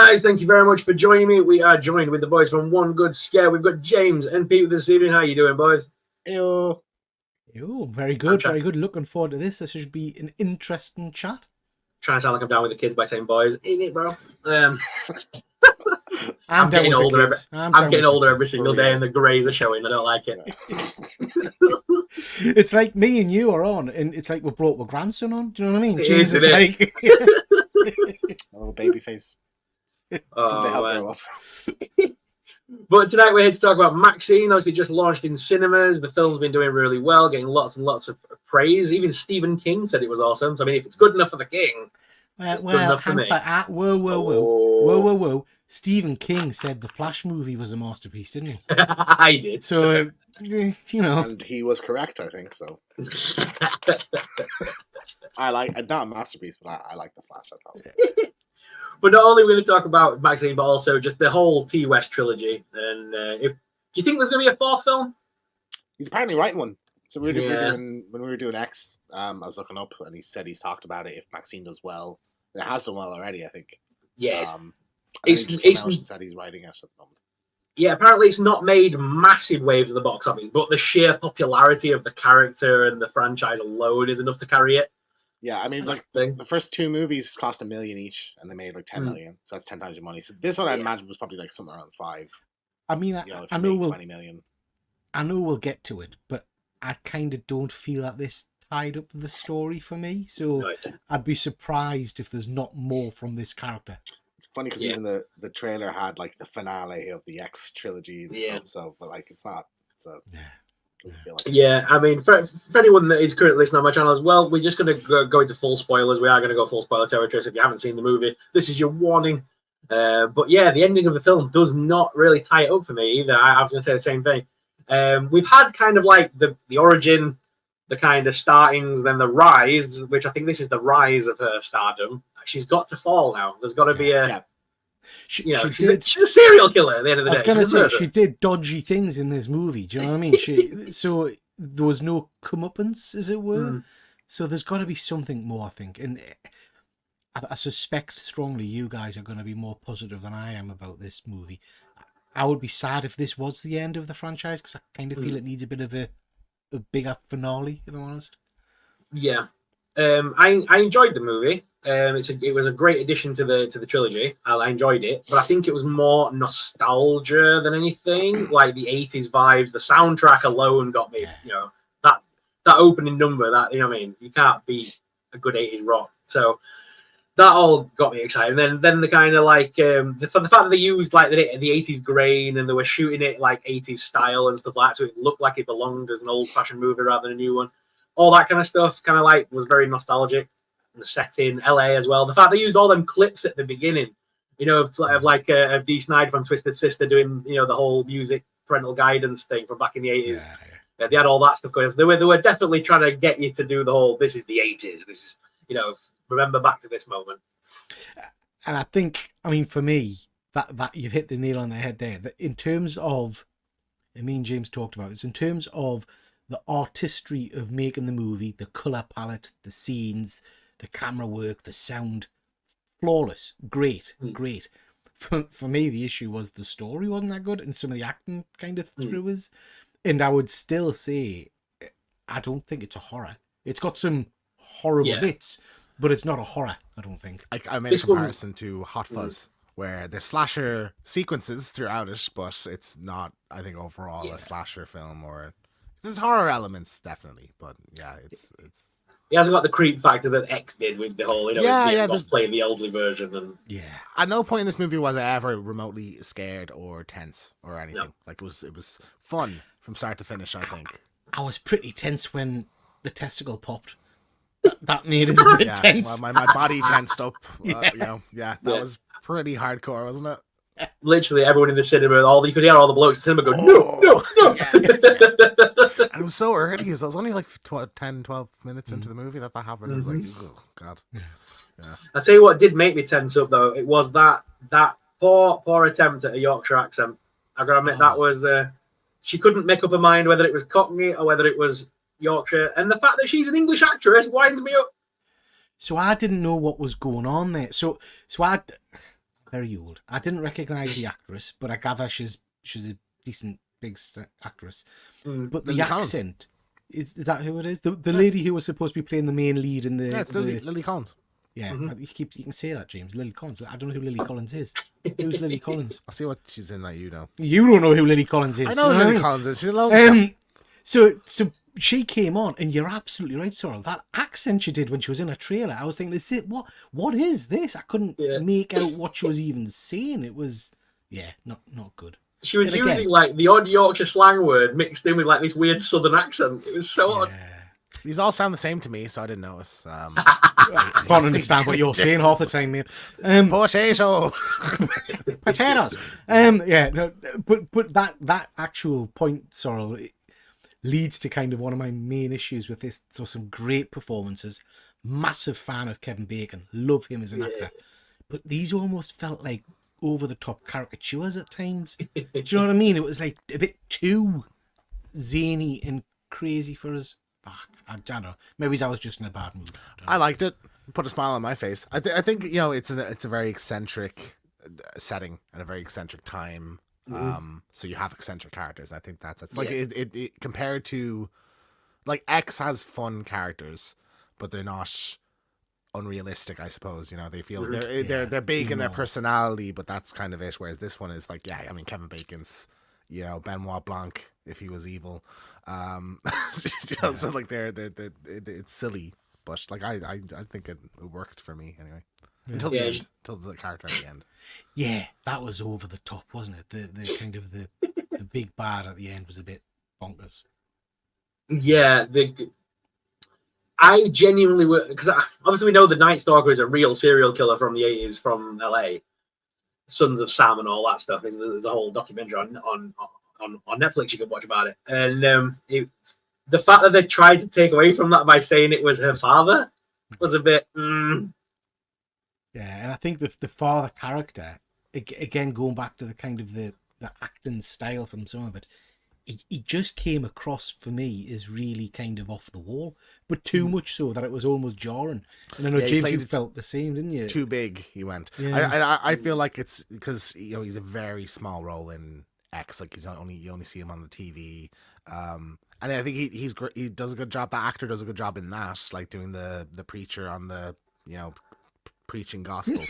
guys, thank you very much for joining me. We are joined with the boys from One Good Scare. We've got James and Pete this evening. How you doing, boys? Yo. Yo, very good, very good. Looking forward to this. This should be an interesting chat. Trying to sound like I'm down with the kids by saying boys, ain't it, bro? I'm getting older. I'm getting older every single day, and the greys are showing. I don't like it. It's like me and you are on, and it's like we brought my grandson on. Do you know what I mean? James is like oh, baby face. Someday I'll grow up. But tonight we're here to talk about Maxine. Obviously, just launched in cinemas. The film's been doing really well, getting lots and lots of praise. Even Stephen King said it was awesome. So I mean, if it's good enough for the King, well, good enough for me. Whoa. Stephen King said the Flash movie was a masterpiece, didn't he? I did. So, you know. And he was correct, I think, so. I like, not a masterpiece, but I like the Flash, I thought. But not only are we going to talk about Maxine, but also just the whole T West trilogy. And do you think there's going to be a fourth film? He's apparently writing one. So when we were doing X, I was looking up, and he said he's talked about it if Maxine does well. It has done well already, I think. Yes. He said he's writing it at the moment. Yeah, apparently it's not made massive waves at the box office, but the sheer popularity of the character and the franchise alone is enough to carry it. Yeah, I mean, like the first two movies cost $1 million each, and they made like 10 million, so that's 10 times your money. So this one, I imagine, was probably like something around 5. I mean, I know 20 million. I know we'll get to it, but I kind of don't feel that this tied up the story for me. So I'd be surprised if there's not more from this character. It's funny because even the trailer had like the finale of the X trilogy and stuff. So, but like, it's not. So. Yeah, I mean, for anyone that is currently listening on my channel as well, we're just going to go into full spoilers. We are going to go full spoiler territory, so if you haven't seen the movie, this is your warning. But yeah, the ending of the film does not really tie it up for me either. I was going to say the same thing. We've had kind of like the origin, the kind of startings, then the rise, which I think this is the rise of her stardom. She's got to fall now. There's got to be a... Yeah. She's a serial killer at the end of the day. I was going to say, she did dodgy things in this movie. Do you know what I mean? So there was no comeuppance, as it were. So there's got to be something more, I think. And I suspect strongly you guys are going to be more positive than I am about this movie. I would be sad if this was the end of the franchise, because I kind of feel it needs a bit of a bigger finale, if I'm honest. Yeah. I enjoyed the movie. It was a great addition to the trilogy. I enjoyed it, but I think it was more nostalgia than anything. Like the 80s vibes, the soundtrack alone got me. You know, that opening number. That, you know what I mean. You can't beat a good 80s rock. So that all got me excited. And then the kind of like the fact that they used like the 80s grain and they were shooting it like 80s style and stuff like that, so it looked like it belonged as an old-fashioned movie rather than a new one. All that kind of stuff kind of like was very nostalgic. The setting, LA as well. The fact they used all them clips at the beginning, you know, of Dee Snider from Twisted Sister doing, you know, the whole music parental guidance thing from back in the 80s. Yeah, they had all that stuff going. So they were definitely trying to get you to do the whole, this is the 80s. This is, you know, remember back to this moment. And I think, I mean, for me, that you've hit the nail on the head there. That in terms of, and me and James talked about this, in terms of the artistry of making the movie, the color palette, the scenes, the camera work, the sound, flawless, great. For me, the issue was the story wasn't that good, and some of the acting kind of threw us. And I would still say, I don't think it's a horror. It's got some horrible bits, but it's not a horror, I don't think. I made a comparison to Hot Fuzz, where there's slasher sequences throughout it, but it's not, I think, overall a slasher film. Or there's horror elements, definitely, but yeah, it's. He hasn't got the creep factor that X did with the whole, you know, playing the elderly version. And at no point in this movie was I ever remotely scared or tense or anything. No. Like it was fun from start to finish, I think. I was pretty tense when the testicle popped. That made us a bit tense. Well, my body tensed up. That was pretty hardcore, wasn't it? Literally everyone in the cinema, you could hear all the blokes in the cinema go, no. And it was so early, because I was only like 10, 12 minutes into the movie that happened. I was like, oh, God. Yeah. I'll tell you what did make me tense up, though. It was that poor attempt at a Yorkshire accent. I gotta admit, that was... she couldn't make up her mind whether it was Cockney or whether it was Yorkshire. And the fact that she's an English actress winds me up. So I didn't know what was going on there. So Very old. I didn't recognise the actress, but I gather she's a decent actress. But the Lily Collins. accent is that who it is? The lady who was supposed to be playing the main lead in the Yeah, it's Lily Collins. Yeah, you can say that, James. Lily Collins. I don't know who Lily Collins is. Who's Lily Collins? I'll see what she's in that you know. You don't know who Lily Collins is. I know who Lily Collins is. She's a lovely. So she came on, and you're absolutely right, Sorrell. That accent she did when she was in a trailer, I was thinking, is this what is this? I couldn't make out what she was even saying. It was not good. She was using like the odd Yorkshire slang word mixed in with like this weird southern accent. It was so odd. These all sound the same to me, so I didn't notice. I can't understand what you're saying half the time, mate. Potato. Potatoes. But that actual point, Sorrell, it leads to kind of one of my main issues with this. So some great performances. Massive fan of Kevin Bacon. Love him as an actor. But these almost felt like over the top caricatures at times. Do you know what I mean? It was like a bit too zany and crazy for us. I don't know. Maybe I was just in a bad mood. I liked it. Put a smile on my face. I think it's a very eccentric setting and a very eccentric time. So you have eccentric characters. I think it's like it compared to like X has fun characters, but they're not unrealistic. I suppose they feel they're big in their personality, but that's kind of it. Whereas this one is like Kevin Bacon's Benoit Blanc if he was evil. So like they're it's silly, but like I think it worked for me anyway until the end, until the character at the end. Yeah, that was over the top, wasn't it? The kind of the big bad at the end was a bit bonkers. Yeah, I genuinely were, because obviously we know the Night Stalker is a real serial killer from the 80s from LA, Sons of Sam and all that stuff. There's a whole documentary on Netflix you can watch about it. And the fact that they tried to take away from that by saying it was her father was a bit. Yeah, and I think the father character, again going back to the kind of the acting style from some of it, he just came across for me as really kind of off the wall, but too much so that it was almost jarring. And I know James, you felt the same, didn't you? Too big, he went. Yeah. I feel like it's because he's a very small role in X. Like you only see him on the TV. And I think he does a good job. That actor does a good job in that, like doing the preacher on the preaching gospel.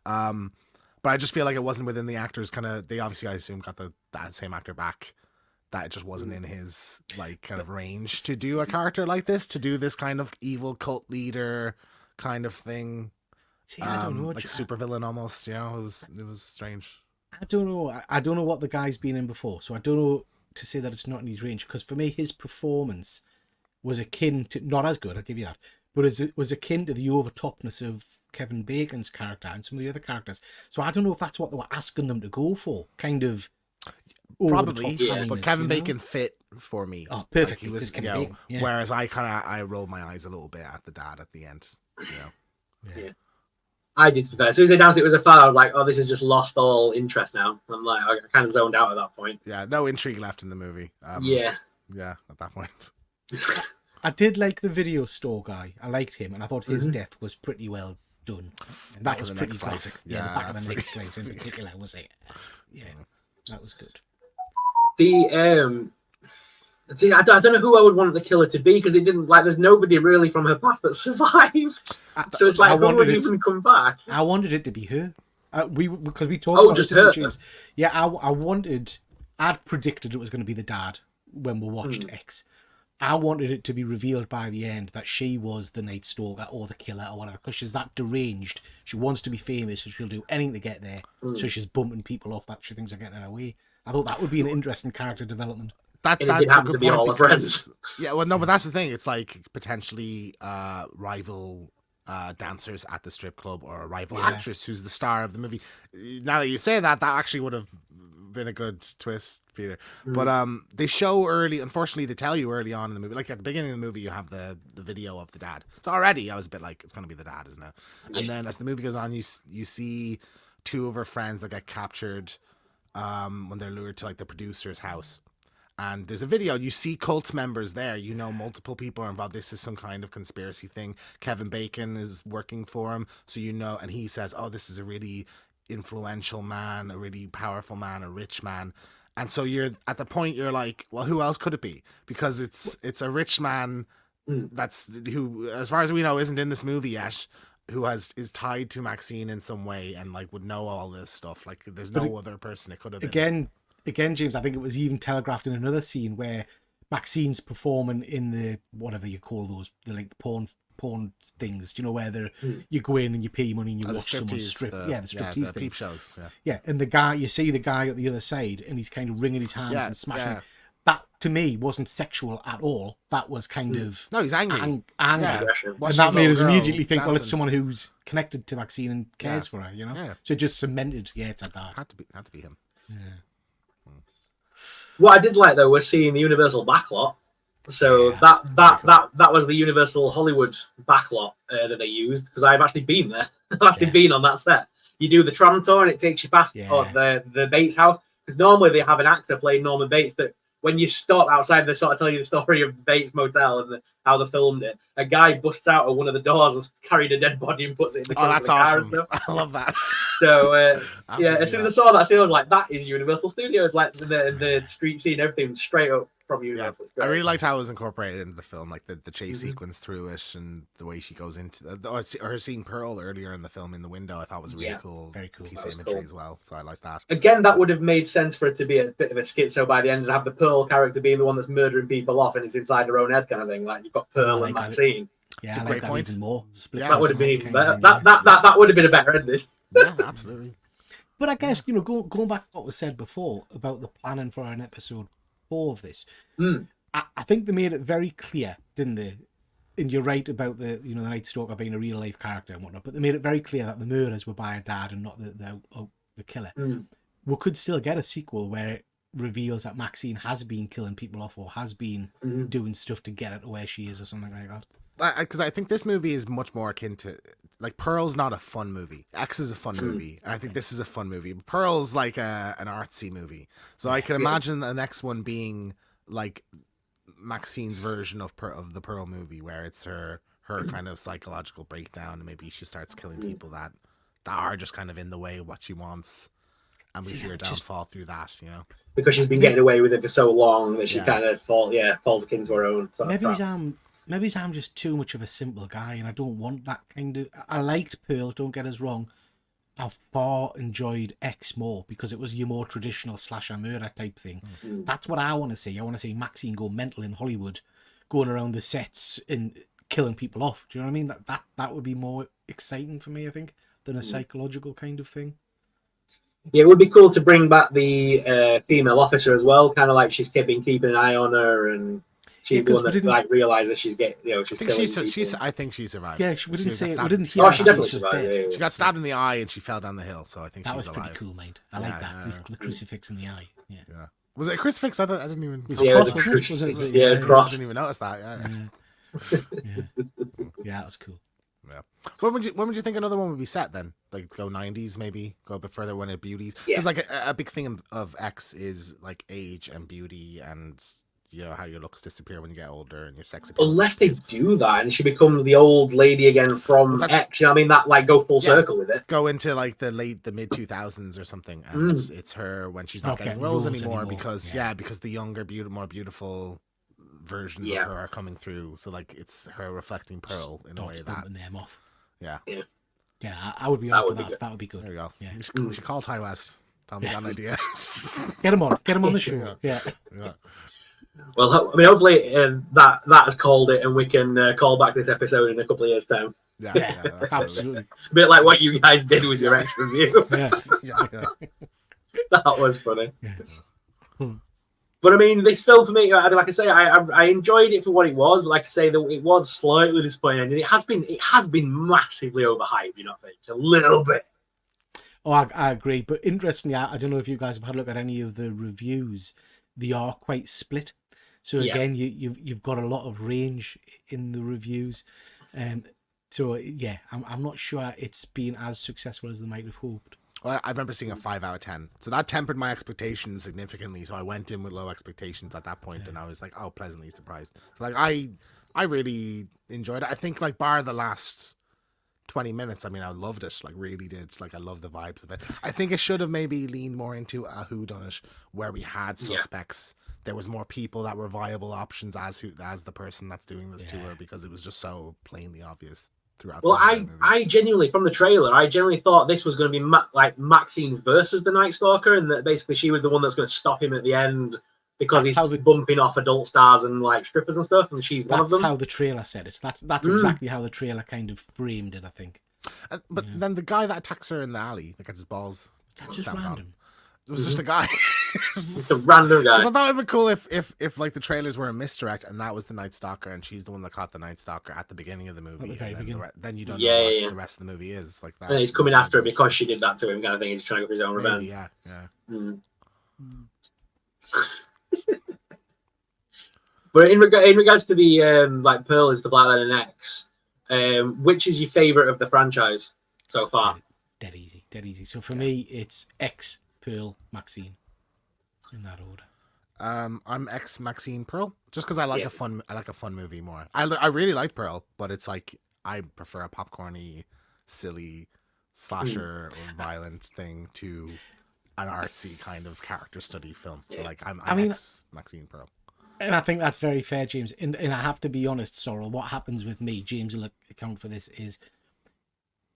But I just feel like it wasn't within the actors kind of. They obviously, I assume, got that same actor back. That it just wasn't in his like kind of range to do a character like this, to do this kind of evil cult leader kind of thing. See, I don't know, like supervillain almost. It was strange. I don't know. I don't know what the guy's been in before, so I don't know to say that it's not in his range. Because for me, his performance was akin to, not as good, I'll give you that, but it was akin to the overtopness of Kevin Bacon's character and some of the other characters. So I don't know if that's what they were asking them to go for, kind of. Probably, but Kevin Bacon fit for me. Oh, perfect. Like he was, Bacon, whereas I rolled my eyes a little bit at the dad at the end. Yeah. I did. As soon as they announced it was a father, I was like, "Oh, this has just lost all interest now." I'm like, I kind of zoned out at that point. Yeah, no intrigue left in the movie. Yeah, at that point. I did like the video store guy. I liked him, and I thought his death was pretty well done. And that was pretty classic. Yeah, the back of the neck slice in particular was it. Yeah, that was good. I don't know who I would want the killer to be, because it didn't, like, there's nobody really from her past that survived. So it's like, who would even come back? I wanted it to be her. Because we talked about just her. James. Yeah, I'd predicted it was going to be the dad when we watched X. I wanted it to be revealed by the end that she was the Night Stalker or the killer or whatever, because she's that deranged. She wants to be famous, so she'll do anything to get there. So she's bumping people off that she thinks are getting her way. I thought that would be an interesting character development. That's a good point, all friends. Yeah, well, no, but that's the thing. It's like potentially rival dancers at the strip club, or a rival actress who's the star of the movie. Now that you say that, that actually would have been a good twist, Peter. But they show unfortunately they tell you early on in the movie, like at the beginning of the movie, you have the video of the dad. So already I was a bit like, it's going to be the dad, isn't it? And then as the movie goes on, you see two of her friends that get captured when they're lured to like the producer's house. And there's a video, you see cult members there, multiple people are involved. This is some kind of conspiracy thing. Kevin Bacon is working for him, so and he says, oh, this is a really influential man, a really powerful man, a rich man. And so you're at the point you're like, well, who else could it be? Because it's a rich man who, as far as we know, isn't in this movie yet, who is tied to Maxine in some way and like would know all this stuff. Like there's no other person it could have been. Again, James, I think it was even telegraphed in another scene where Maxine's performing in the whatever you call those, the porn things, you know, where you go in and you pay money and you watch someone strip. The striptease the things. Shows, and the guy, you see the guy at the other side and he's kind of wringing his hands and smashing. Yeah. That to me wasn't sexual at all. That was kind of no, he's angry, and that made us immediately think, well, it's someone who's connected to Maxine and cares for her, you know. Yeah. So it just cemented, it's a dad. Had to be him. Yeah. What I did like though was seeing the Universal backlot. So that was the Universal Hollywood backlot that they used, because I've actually been there. I've actually been on that set. You do the tram tour and it takes you past the Bates house, because normally they have an actor playing Norman Bates that when you stop outside, they sort of tell you the story of Bates Motel and how they filmed it. A guy busts out of one of the doors and carried a dead body and puts it in the car. Oh, that's awesome! I love that. So as soon as I saw that scene, I was like, "That is Universal Studios!" Like the street scene, everything straight up from Universal. I really liked how it was incorporated into the film, like the chase sequence through it and the way she goes into her seeing Pearl earlier in the film in the window. I thought was really cool, very cool piece of imagery as well. So I like that. Again, that would have made sense for it to be a bit of a schizo by the end and have the Pearl character being the one that's murdering people off and it's inside her own head kind of thing. Like you've got Pearl and Maxine. Yeah, I like that even more. That would have been even better. That would have been a better ending. Yeah, absolutely. But I guess, you know, going back to what was said before about the planning for an episode 4 of this, I think they made it very clear, didn't they? And you're right about the Night Stalker being a real life character and whatnot, but they made it very clear that the murders were by a dad and not the killer. We could still get a sequel where it reveals that Maxine has been killing people off or has been doing stuff to get her to where she is or something like that. Because I think this movie is much more akin to, like, Pearl's not a fun movie. X is a fun movie, and I think this is a fun movie. But Pearl's like an artsy movie, so I can imagine the next one being like Maxine's version of the Pearl movie, where it's her kind of psychological breakdown, and maybe she starts killing people that are just kind of in the way of what she wants, and we see her downfall through that, you know. Because she's been getting away with it for so long that she kind of falls akin to her own. Maybe I'm just too much of a simple guy and I don't want that kind of... I liked Pearl, don't get us wrong. I far enjoyed X more because it was your more traditional slasher murder type thing. That's what I want to see. I want to see Maxine go mental in Hollywood, going around the sets and killing people off. Do you know what I mean? That would be more exciting for me, I think, than a psychological kind of thing. Yeah, it would be cool to bring back the female officer as well, kind of like she's been keeping an eye on her and... She's the one that like realizes she's getting, she's killing people. I think she survived. Yeah, we didn't hear. Oh, she definitely survived. Yeah. She got stabbed in the eye and she fell down the hill. So I think that she's was alive. Pretty cool, mate. I like that. The crucifix in the eye. Yeah. Was it a crucifix? I didn't even. Was it a cross? Yeah, cross. I didn't even notice that. Yeah, that was cool. Yeah. When would you think another one would be set then? Like go 90s, maybe go a bit further when it beauties. Because like a big thing of X is like age and beauty and. You know how your looks disappear when you get older and your sex appeal. Unless they do that and she becomes the old lady again from X, you know what I mean? That like go full circle with it. Go into like the mid 2000s or something, and it's her when she's not getting roles anymore because because the younger, more beautiful versions of her are coming through. So like it's her reflecting Pearl in a way that them off. Yeah, I would be up for that. That would be good. There you go. Yeah, we should call Ty West. Tell me an idea. Get him on the show. Yeah. Well, I mean, hopefully that has called it, and we can call back this episode in a couple of years' time. Yeah, absolutely. A bit like what you guys did with your X review. That was funny. Yeah. But I mean, this film for me, like I say, I enjoyed it for what it was. But like I say, it was slightly disappointing, and it has been massively overhyped. You know, a little bit. Oh, I agree. But interestingly, I don't know if you guys have had a look at any of the reviews. They are quite split. So again, you've got a lot of range in the reviews, so I'm not sure it's been as successful as they might have hoped. Well, I remember seeing a 5 out of 10, so that tempered my expectations significantly. So I went in with low expectations at that point, and I was like, "Oh, pleasantly surprised." So like, I really enjoyed it. I think like bar the last 20 minutes, I mean, I loved it. Like, really did. Like, I love the vibes of it. I think it should have maybe leaned more into a whodunit where we had suspects. There was more people that were viable options as the person that's doing this to her, because it was just so plainly obvious throughout. Well, the movie. I genuinely, from the trailer, I genuinely thought this was going to be like Maxine versus the Night Stalker, and that basically she was the one that's going to stop him at the end because he's bumping off adult stars and like strippers and stuff, and she's one of them. That's how the trailer said it. That's exactly how the trailer kind of framed it, I think. But then the guy that attacks her in the alley, that gets his balls. That's just random. It was just a guy. Just a random guy. I thought it'd be cool if like the trailers were a misdirect and that was the Night Stalker and she's the one that caught the Night Stalker at the beginning of the movie. Then you don't know what the rest of the movie is like that. And he's coming after her because she did that to him, kind of thing. He's trying to go for his own revenge. Yeah. But in regards to the like Pearl and stuff like that and X, which is your favorite of the franchise so far? Dead easy. So for me, it's X, Pearl, Maxine, in that order. I'm X, Maxine, Pearl, just because I like a fun movie more. I really like Pearl, but it's like I prefer a popcorny, silly slasher or violent thing to an artsy kind of character study film. So like I'm X, Maxine, Pearl. And I think that's very fair, James. And I have to be honest, Sorrell, what happens with me, James will account for this, is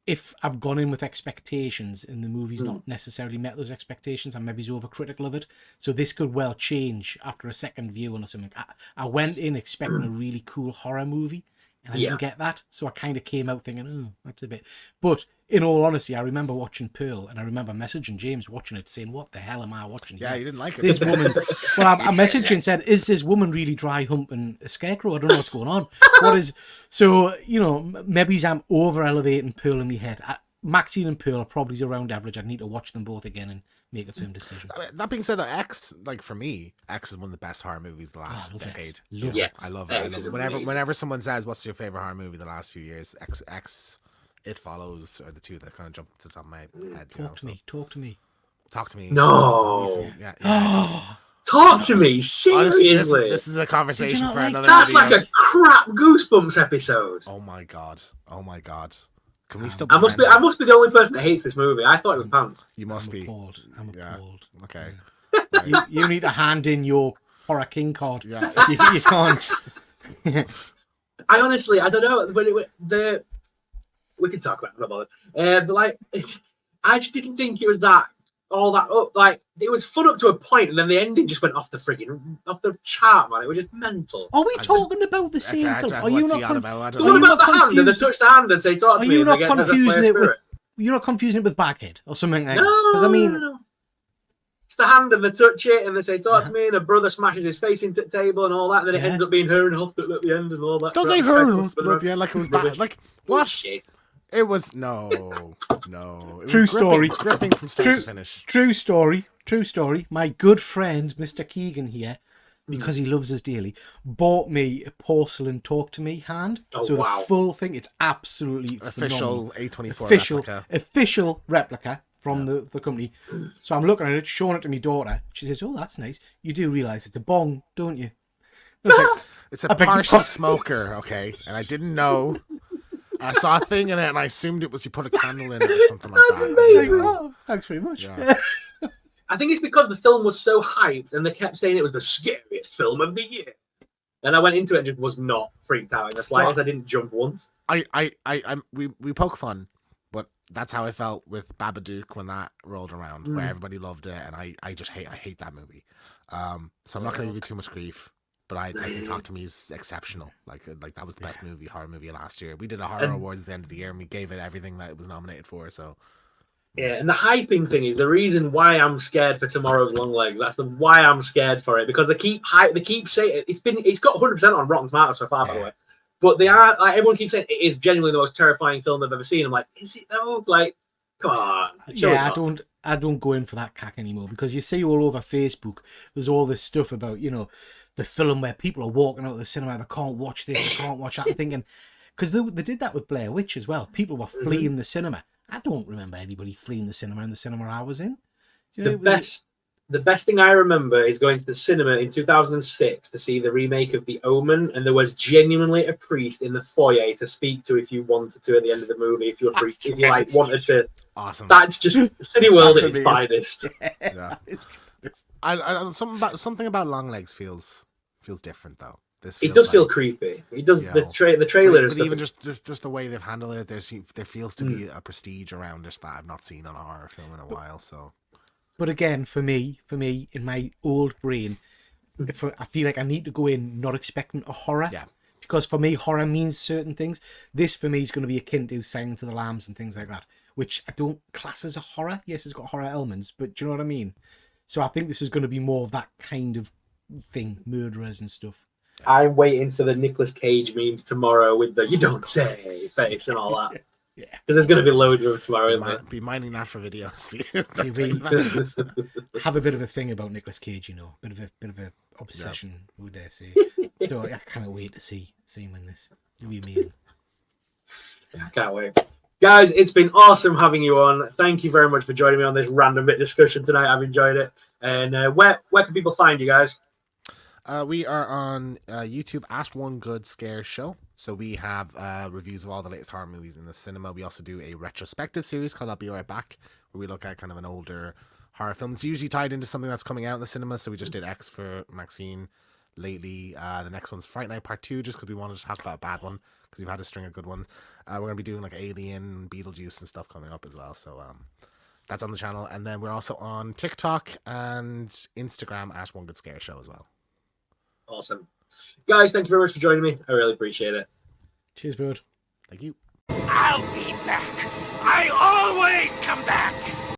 if I've gone in with expectations and the movie's not necessarily met those expectations, I'm maybe overcritical of it. So this could well change after a second viewing or something. I went in expecting a really cool horror movie, and I didn't get that. So I kind of came out thinking, oh, that's a bit... But in all honesty, I remember watching Pearl, and I remember messaging James watching it saying, what the hell am I watching here? Yeah, you didn't like it. This woman... Well, I messaged and said, is this woman really dry humping a scarecrow? I don't know what's going on. What is... So, you know, maybe I'm over-elevating Pearl in my head. Maxine and Pearl are probably around average. I'd need to watch them both again and make a firm decision. That being said, X, like for me, X is one of the best horror movies of the last decade. X. I love it. Whenever someone says, "What's your favorite horror movie the last few years?" X, It Follows are the two that kind of jump to the top of my head. Talk to me. No. Talk to me, seriously. This is a conversation for another. That's video. like a crap Goosebumps episode. Oh my god. Can we still? I must be the only person that hates this movie. I thought it was pants. You must be. I'm appalled. Okay. You need to hand in your Horror King card. Yeah. You can't. I honestly, I don't know. We can talk about it, I'm not bothered. But like, I just didn't think it was all that up. Like, it was fun up to a point, and then the ending just went off the chart, man. It was just mental. Are we talking about the same film? Are you not about the hand and they touch the hand and say, "Talk to me"? Are you not confusing it with? You're not confusing it with Baghead or something like that? Because I mean, it's the hand and they touch it and they say, "Talk to me," and a brother smashes his face into the table and all that, and then it ends up being her in hospital at the end and all that. Does it her in hospital at the end? Like it was bad. Like what? Shit. It was no. It True was story. Gripping from start to finish. True story. My good friend, Mr. Keegan here, because he loves us dearly, bought me a porcelain Talk to Me hand. The full thing, it's absolutely official phenomenal. A24 official replica from the company. So I'm looking at it, showing it to my daughter. She says, "Oh, that's nice. You do realise it's a bong, don't you?" It's a partial smoker, okay? And I didn't know. I saw a thing in it and I assumed it was you put a candle in it or something like that. Thanks very much. Yeah. I think it's because the film was so hyped and they kept saying it was the scariest film of the year. And I went into it and just was not freaked out in the slightest. I didn't jump once. We poke fun, but that's how I felt with Babadook when that rolled around, where everybody loved it, and I hate that movie. So I'm not going to give you too much grief. But I think Talk to Me is exceptional. Like that was the best horror movie last year. We did a horror awards at the end of the year, and we gave it everything that it was nominated for. So yeah, and the hyping thing is the reason why I'm scared for Tomorrow's Long Legs. That's why I'm scared for it, because they keep saying it's got 100% on Rotten Tomatoes so far, by the way. But they are like, everyone keeps saying it is genuinely the most terrifying film they've ever seen. I'm like, is it though? Like, come on. Yeah, I don't go in for that cack anymore, because you see all over Facebook, there's all this stuff about, you know, the film where people are walking out of the cinema, they can't watch this, they can't watch that. I'm thinking, because they did that with Blair Witch as well. People were fleeing the cinema. I don't remember anybody fleeing the cinema in the cinema I was in. You know, the best thing I remember is going to the cinema in 2006 to see the remake of The Omen, and there was genuinely a priest in the foyer to speak to if you wanted to at the end of the movie, if you were free, if you like wanted to. Awesome. That's just Cineworld at its finest. Yeah. I something about Longlegs feels different though. It does feel creepy. It does. The trailer, but even just the way they've handled it, there feels to be a prestige around this that I've not seen on a horror film in a while. So, but again, for me, in my old brain, I feel like I need to go in not expecting a horror. Yeah. Because for me, horror means certain things. This for me is going to be akin to Silence of the Lambs and things like that, which I don't class as a horror. Yes, it's got horror elements, but do you know what I mean? So I think this is going to be more of that kind of thing, murderers and stuff. I'm waiting for the Nicolas Cage memes tomorrow with the "you don't say" face and all that. Yeah, because there's going to be loads of them tomorrow. Be mining that for videos. Have a bit of a thing about Nicolas Cage, you know, bit of a obsession, would I say? So I cannot wait to see him in this. It'll be amazing. I can't wait. Guys, it's been awesome having you on. Thank you very much for joining me on this random bit discussion tonight. I've enjoyed it. And where can people find you guys? We are on YouTube at One Good Scare Show. So we have reviews of all the latest horror movies in the cinema. We also do a retrospective series called I'll Be Right Back, where we look at kind of an older horror film. It's usually tied into something that's coming out in the cinema. So we just did X for Maxine lately. The next one's Fright Night Part 2, just because we wanted to talk about a bad one, because we've had a string of good ones. We're going to be doing like Alien, Beetlejuice and stuff coming up as well. So that's on the channel. And then we're also on TikTok and Instagram at One Good Scare Show as well. Awesome. Guys, thank you very much for joining me. I really appreciate it. Cheers, bud. Thank you. I'll be back. I always come back.